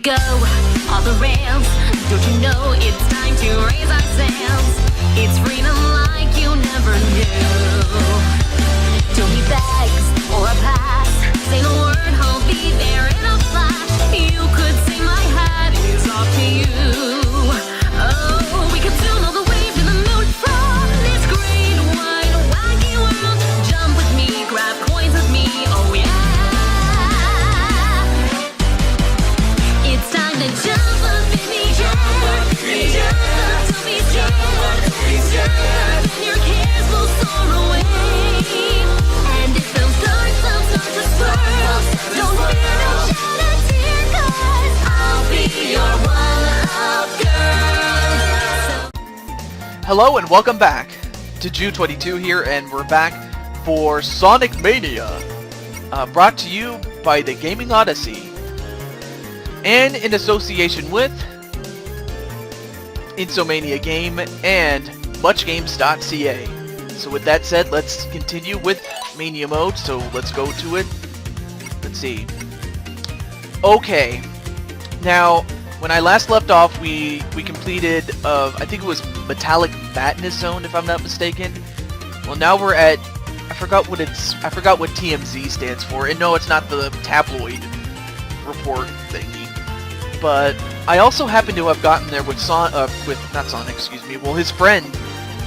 go off the rails. Don't you know it's time to raise our sails? It's freedom like you never knew. Don't need bags or a pass. Say the word, I'll be there in a flash. You could say my hat is off to you. Oh, we could sail all the way to the moon from this great wide wacky world. Jump with me, grab coins with me, oh yeah. It's time to jump up in the air. Jump up, don't be scared. Jump up and your cares will soar away. And if those dark clouds start to swirl, don't fear, don't shed a tear, 'cause I'll be your one-up girl. Hello and welcome back. TehJew22 here, and we're back for Sonic Mania, brought to you by the Gaming Odyssey, and in association with Insomania Game and MuchGames.ca. So with that said, let's continue with Mania mode, so let's go to it. Let's see. Okay, now when I last left off, we completed, I think it was Metallic Madness Zone, if I'm not mistaken. Well, now we're at, I forgot what TMZ stands for, and no, it's not the tabloid report thingy. But I also happen to have gotten there with his friend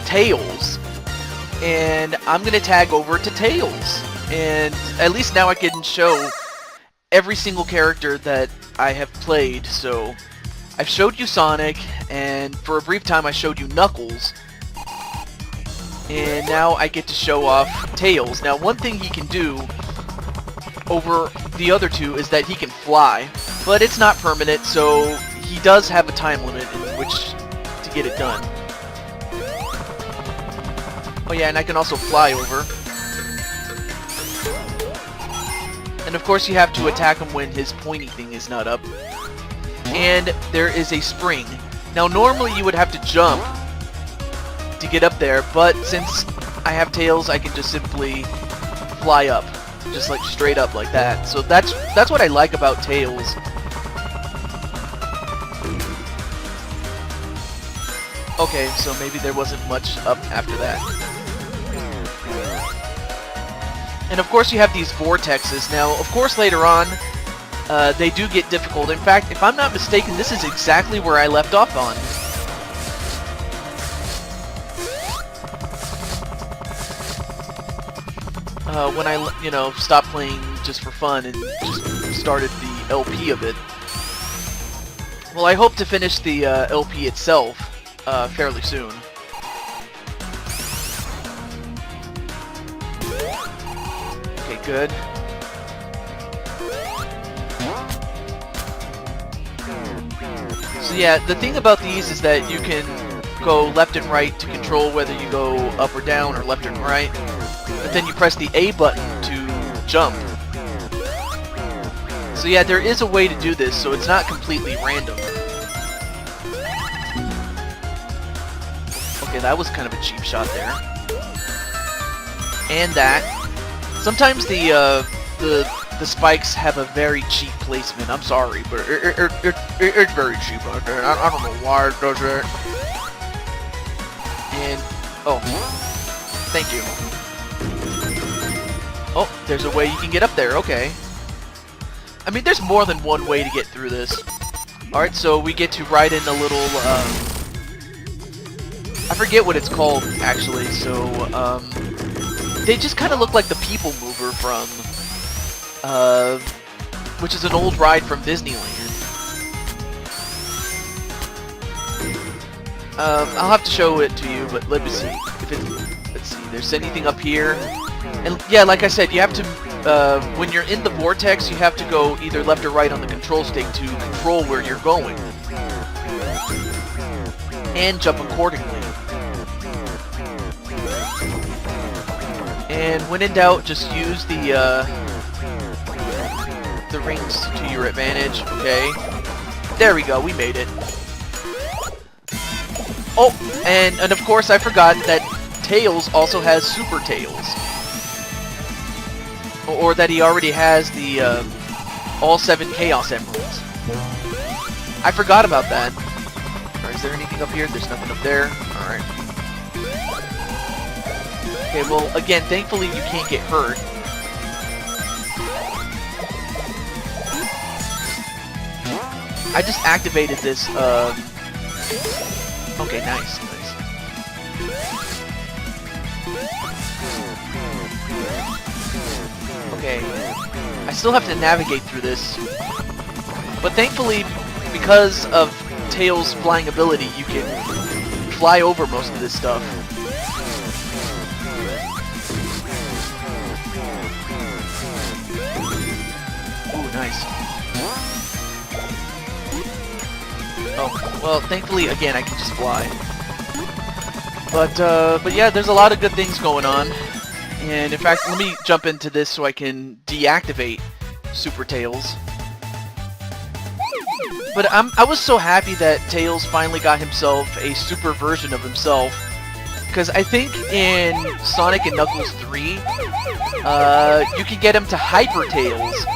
Tails, and I'm gonna tag over to Tails, and at least now I can show every single character that I have played. So I've showed you Sonic, and for a brief time I showed you Knuckles, and now I get to show off Tails. Now, one thing he can do over the other two is that he can fly, but it's not permanent, so he does have a time limit in which to get it done. Oh yeah, and I can also fly over. And of course you have to attack him when his pointy thing is not up. And there is a spring. Now normally you would have to jump to get up there, but since I have Tails, I can just simply fly up. Just like straight up like that. So that's what I like about Tails. Okay, so maybe there wasn't much up after that. And of course you have these vortexes. Now, of course later on, they do get difficult. In fact, if I'm not mistaken, this is exactly where I left off on. When I, stopped playing just for fun and just started the LP of it. Well, I hope to finish the LP itself fairly soon. Okay, good. So yeah, the thing about these is that you can go left and right to control whether you go up or down or left and right. But then you press the A button to jump. So yeah, there is a way to do this, so it's not completely random. Okay, that was kind of a cheap shot there. And that. Sometimes the spikes have a very cheap placement. I'm sorry, but it's very cheap out there. I don't know why it does it. And oh, thank you. Oh, there's a way you can get up there, okay. I mean, there's more than one way to get through this. Alright, so we get to ride in a little, I forget what it's called, actually, so, they just kind of look like the People Mover from, which is an old ride from Disneyland. I'll have to show it to you, but let me see if let's see, there's anything up here. And yeah, like I said, you have to, when you're in the vortex, you have to go either left or right on the control stick to control where you're going. And jump accordingly. And when in doubt, just use the rings to your advantage, okay? There we go, we made it. Oh, and of course I forgot that Tails also has Super Tails. Or that he already has the all 7 Chaos Emeralds. I forgot about that. Alright, is there anything up here? There's nothing up there. Alright. Okay, well, again, thankfully you can't get hurt. I just activated this, okay, nice, nice. Okay, I still have to navigate through this, but thankfully, because of Tails' flying ability, you can fly over most of this stuff. Ooh, nice. Oh, well, thankfully, again, I can just fly. But yeah, there's a lot of good things going on. And in fact, let me jump into this so I can deactivate Super Tails. But I was so happy that Tails finally got himself a super version of himself. Because I think in Sonic and Knuckles 3, you can get him to Hyper Tails,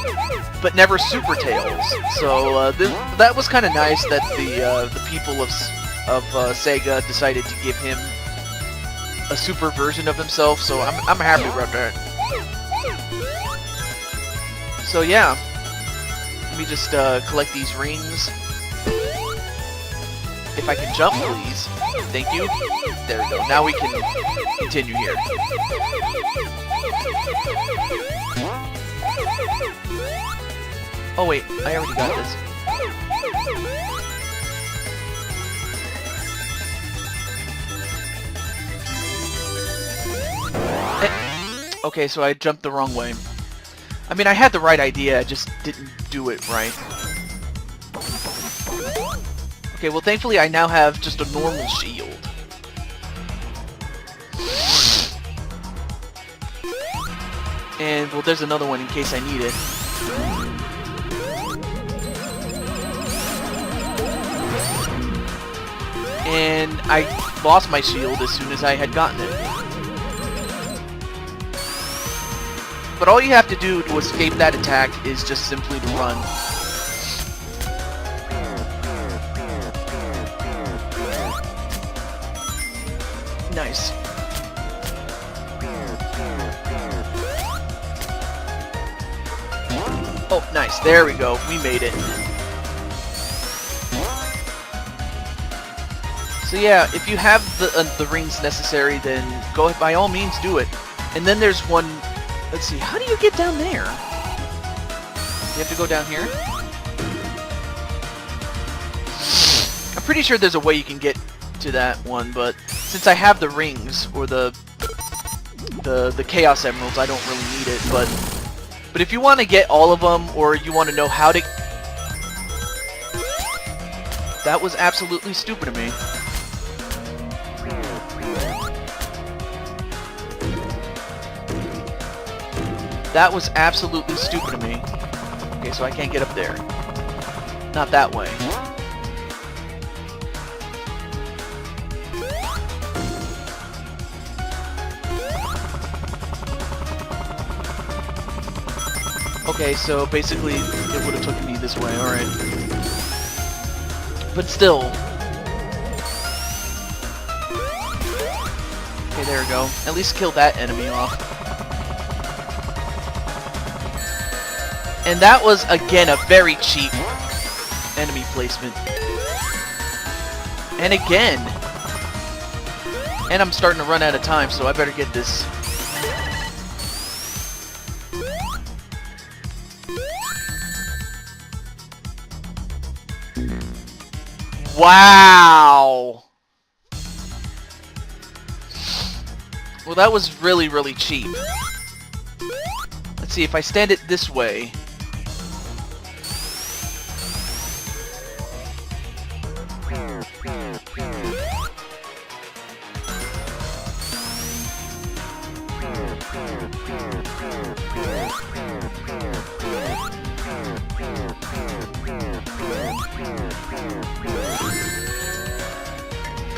but never Super Tails. So that was kind of nice that the people of Sega decided to give him a super version of himself. So I'm happy about that. So yeah, let me just collect these rings. If I can jump, please. Thank you. There we go. Now we can continue here. Oh wait, I already got this. Okay, so I jumped the wrong way. I mean, I had the right idea, I just didn't do it right. Okay, well thankfully I now have just a normal shield. And, well, there's another one in case I need it. And I lost my shield as soon as I had gotten it. But all you have to do to escape that attack is just simply to run. Nice. Oh, nice. There we go. We made it. So yeah, if you have the rings necessary, then go ahead, by all means do it. And then there's one. Let's see. How do you get down there? You have to go down here. I'm pretty sure there's a way you can get to that one, but since I have the rings or the Chaos Emeralds, I don't really need it. But if you want to get all of them, or you want to know how to, that was absolutely stupid of me. That was absolutely stupid of me. Okay, so I can't get up there. Not that way. Okay, so basically it would have took me this way, alright. But still. Okay, there we go. At least kill that enemy off. And that was, again, a very cheap enemy placement. And again. And I'm starting to run out of time, so I better get this. Wow! Well, that was really, really cheap. Let's see, if I stand it this way...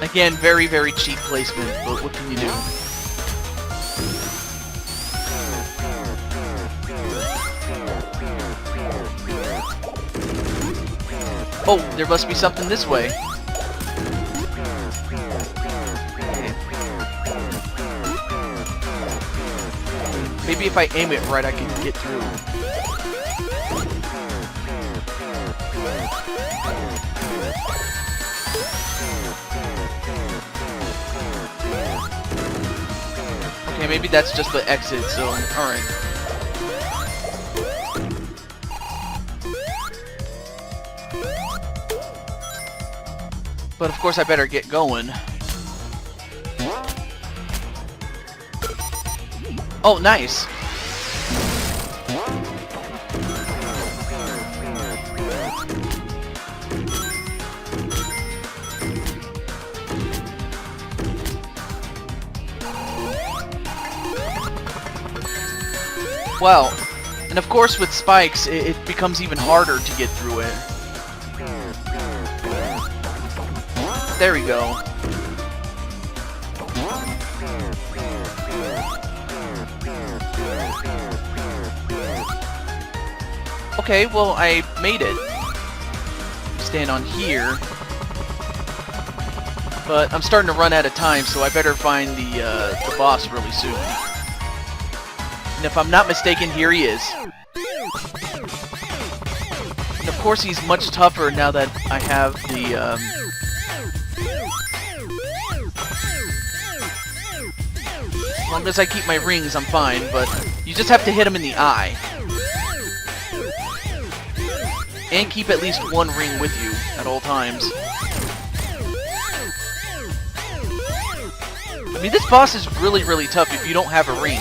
Again, very, very cheap placement, but what can you do? Oh, there must be something this way. Maybe if I aim it right, I can get through. Okay, maybe that's just the exit zone. Alright. But of course I better get going. Oh, nice! Well, and of course with spikes, it becomes even harder to get through it. There we go. Okay, well, I made it. Stand on here. But I'm starting to run out of time, so I better find the boss really soon. And if I'm not mistaken, here he is. And of course, he's much tougher now that I have the, as long as I keep my rings, I'm fine, but you just have to hit him in the eye. And keep at least one ring with you at all times. I mean, this boss is really, really tough if you don't have a ring.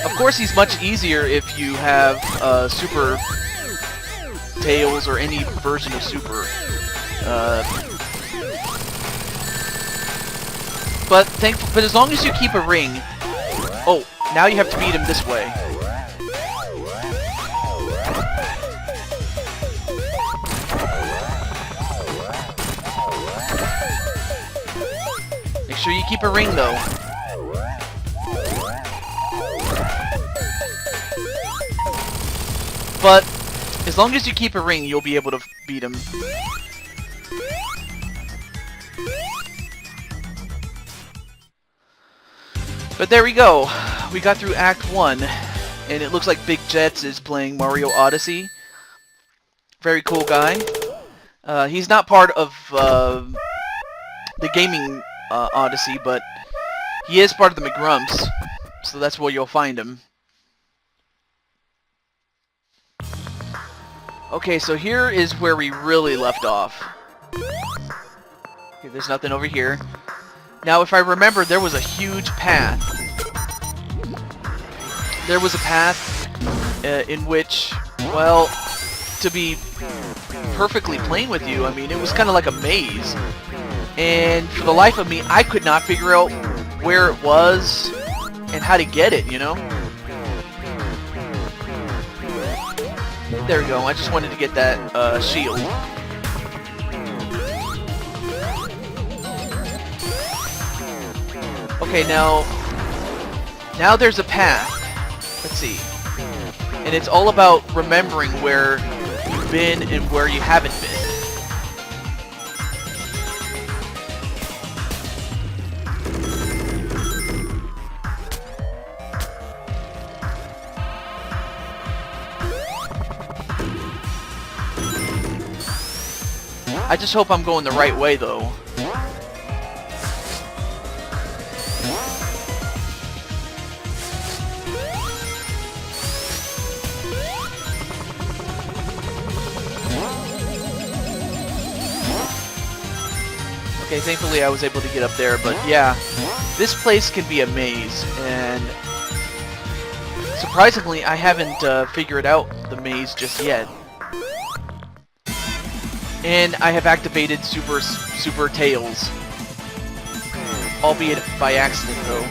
Of course, he's much easier if you have Super Tails or any version of Super. But as long as you keep a ring... Oh, now you have to beat him this way. Make sure you keep a ring, though. But as long as you keep a ring, you'll be able to beat him. But there we go. We got through Act 1, and it looks like Big Jets is playing Mario Odyssey. Very cool guy. He's not part of the gaming Odyssey, but he is part of the McGrumps, so that's where you'll find him. Okay, so here is where we really left off. Okay, there's nothing over here. Now, if I remember, there was a huge path. There was a path in which, well, to be perfectly plain with you, I mean, it was kind of like a maze. And for the life of me, I could not figure out where it was and how to get it, you know? There we go, I just wanted to get that shield. Okay, now there's a path. Let's see. And it's all about remembering where you've been and where you haven't been. I just hope I'm going the right way, though. Okay, thankfully I was able to get up there, but yeah, this place can be a maze, and surprisingly I haven't figured out the maze just yet. And I have activated Super Tails, albeit by accident though.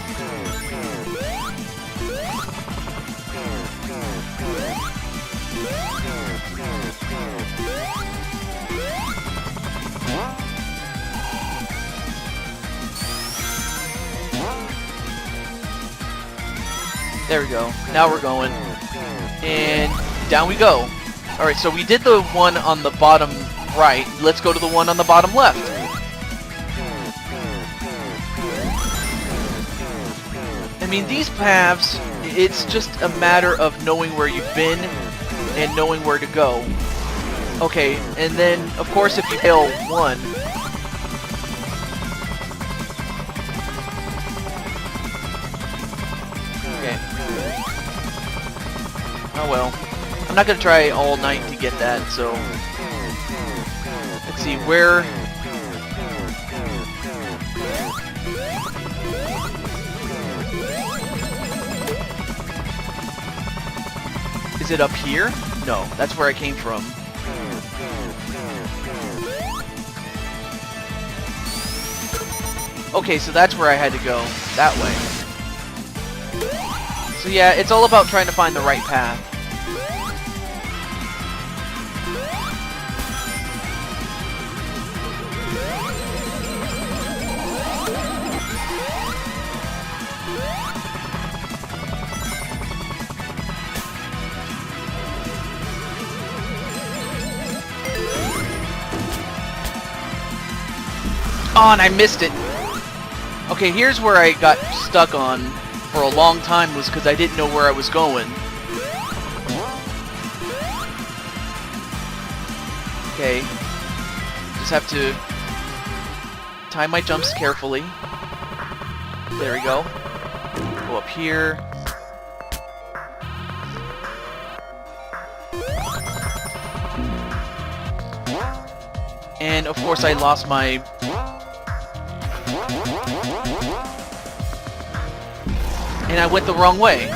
There we go. Now we're going. And down we go. Alright, so we did the one on the bottom right. Let's go to the one on the bottom left. I mean, these paths, it's just a matter of knowing where you've been and knowing where to go. Okay, and then, of course, if you fail one... Okay. Oh well. I'm not gonna try all night to get that, so... Let's see, where... Is it up here? No, that's where I came from. Okay, so that's where I had to go. That way. So yeah, it's all about trying to find the right path. Oh, and I missed it. Okay, here's where I got stuck on for a long time, was because I didn't know where I was going. Okay. Just have to time my jumps carefully. There we go. Go up here. And of course I lost my... And I went the wrong way.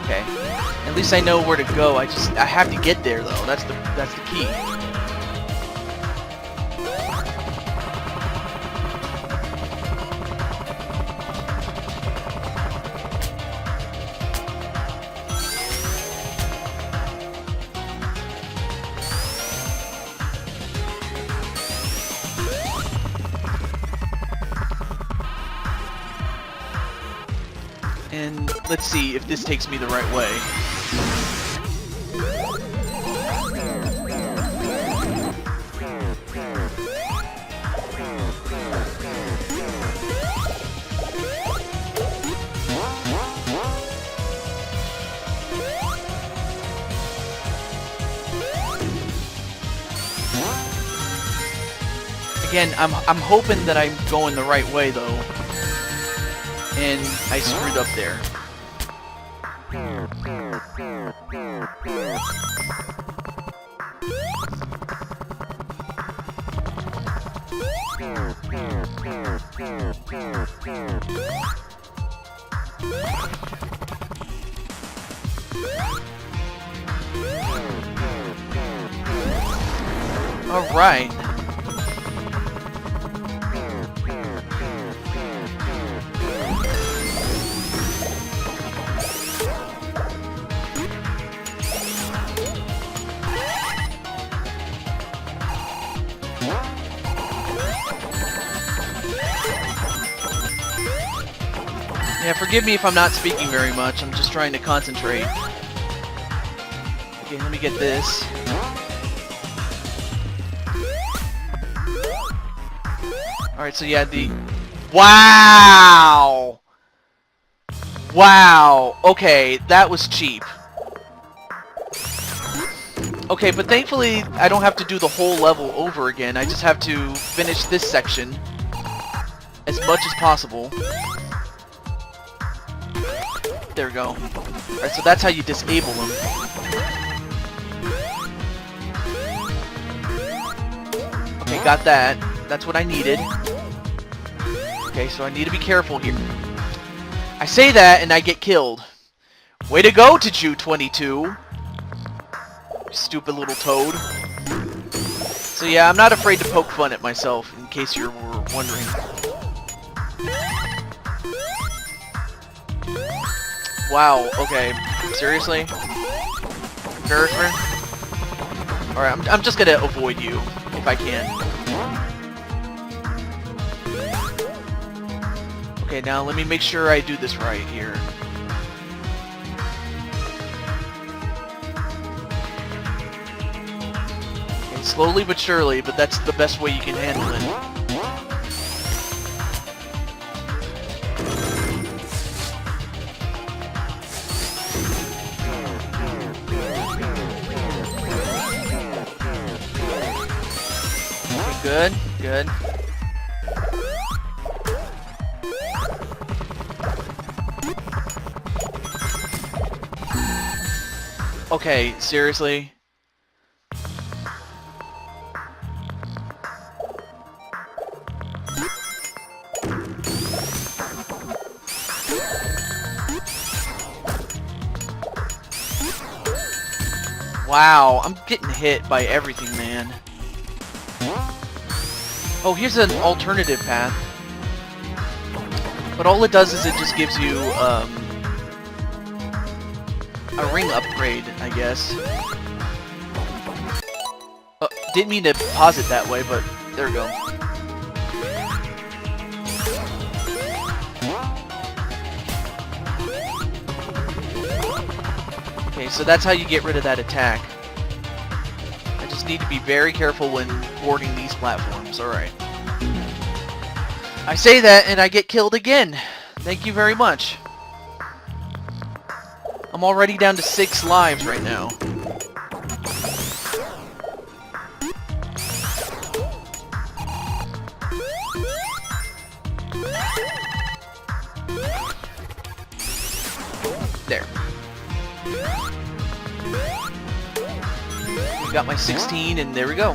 Okay. At least I know where to go. I have to get there though. That's the key. And let's see if this takes me the right way. Again, I'm hoping that I'm going the right way though. And I screwed up there. All right. Yeah, forgive me if I'm not speaking very much. I'm just trying to concentrate. Okay, let me get this. Alright, so yeah, the... Wow! Wow! Okay, that was cheap. Okay, but thankfully I don't have to do the whole level over again. I just have to finish this section as much as possible. There we go. Alright, so that's how you disable them. Okay, got that. That's what I needed. Okay, so I need to be careful here. I say that and I get killed. Way to go, TehJew22! Stupid little toad. So yeah, I'm not afraid to poke fun at myself, in case you were wondering. Wow, okay. Seriously? Seriously? Alright, I'm just gonna avoid you, if I can. Okay, now let me make sure I do this right here. Okay, slowly but surely, but that's the best way you can handle it. Okay, good, good. Okay, seriously? Wow, I'm getting hit by everything, man. Oh, here's an alternative path. But all it does is it just gives you, a ring upgrade, I guess. Didn't mean to pause it that way, but there we go. Okay, so that's how you get rid of that attack. I just need to be very careful when boarding these platforms. Alright. I say that and I get killed again. Thank you very much. I'm already down to 6 lives right now. There. We got my 16 and there we go.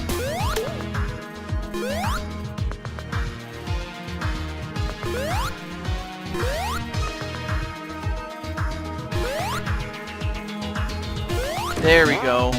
There we go.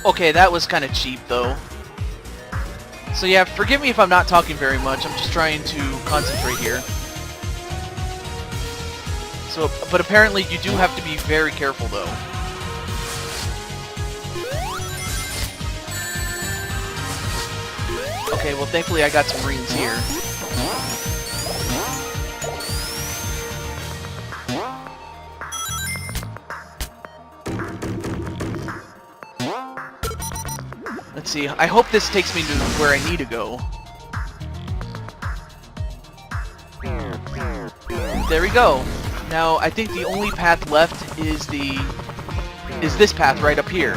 Okay, that was kind of cheap though. So yeah, forgive me if I'm not talking very much, I'm just trying to concentrate here. So, but apparently you do have to be very careful though. Okay, well thankfully I got some rings here. Let's see, I hope this takes me to where I need to go. There we go. Now, I think the only path left is this path right up here.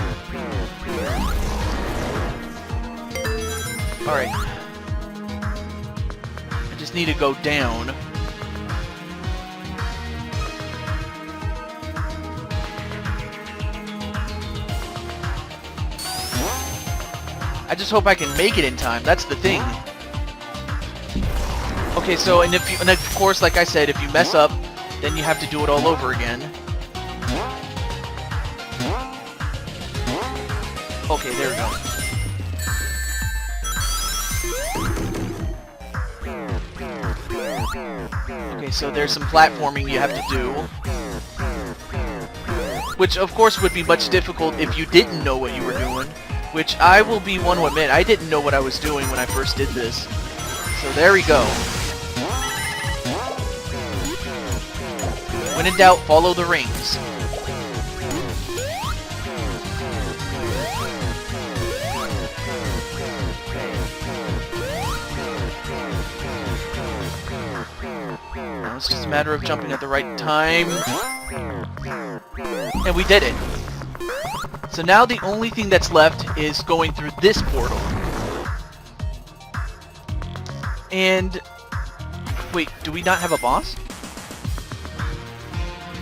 Alright. I just need to go down. I just hope I can make it in time. That's the thing. Okay, so and of course, like I said, if you mess up, then you have to do it all over again. Okay, there we go. Okay, so there's some platforming you have to do. Which, of course, would be much difficult if you didn't know what you were doing. Which I will be one to admit, I didn't know what I was doing when I first did this. So there we go. When in doubt, follow the rings. Now it's just a matter of jumping at the right time. And we did it. So now the only thing that's left is going through this portal. And... wait, do we not have a boss?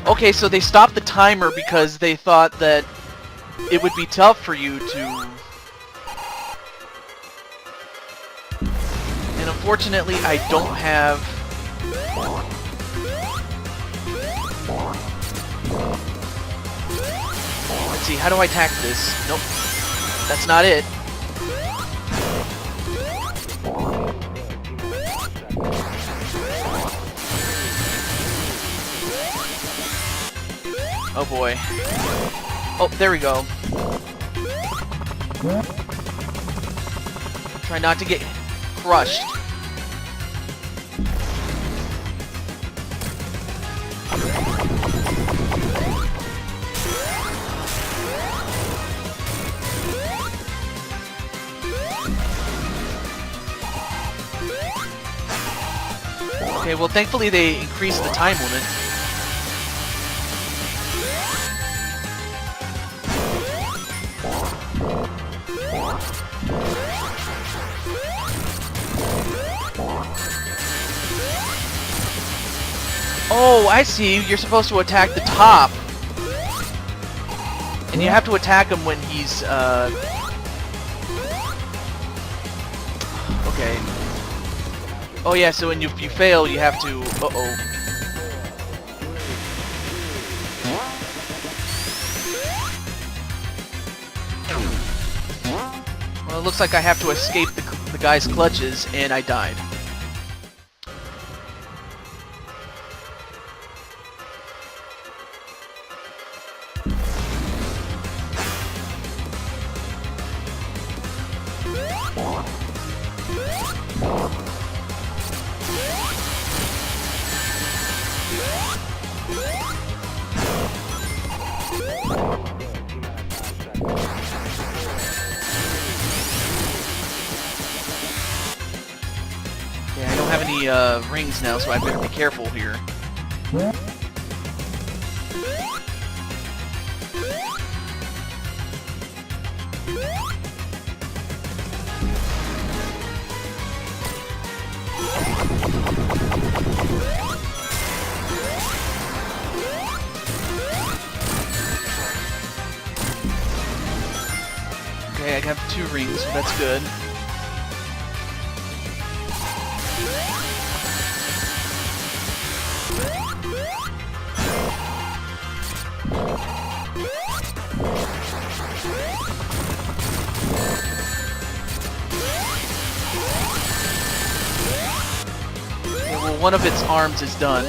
Okay, so they stopped the timer because they thought that it would be tough for you to... And unfortunately, I don't have... Let's see, how do I attack this? Nope. That's not it. Oh boy. Oh, there we go. Try not to get crushed. Okay, well thankfully they increased the time limit. Oh, I see. You're supposed to attack the top. And you have to attack him when he's, Okay. Oh yeah, so when you fail, you have to... Uh-oh. Well, it looks like I have to escape the guy's clutches, and I died. Yeah, I don't have any rings now, so I better be careful here. Okay, I have 2 rings, so that's good. Okay, well, one of its arms is done.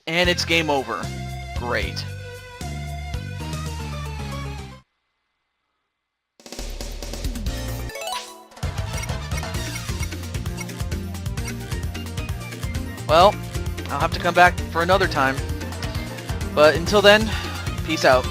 And it's game over. Great. Well, I'll have to come back for another time. But until then, peace out.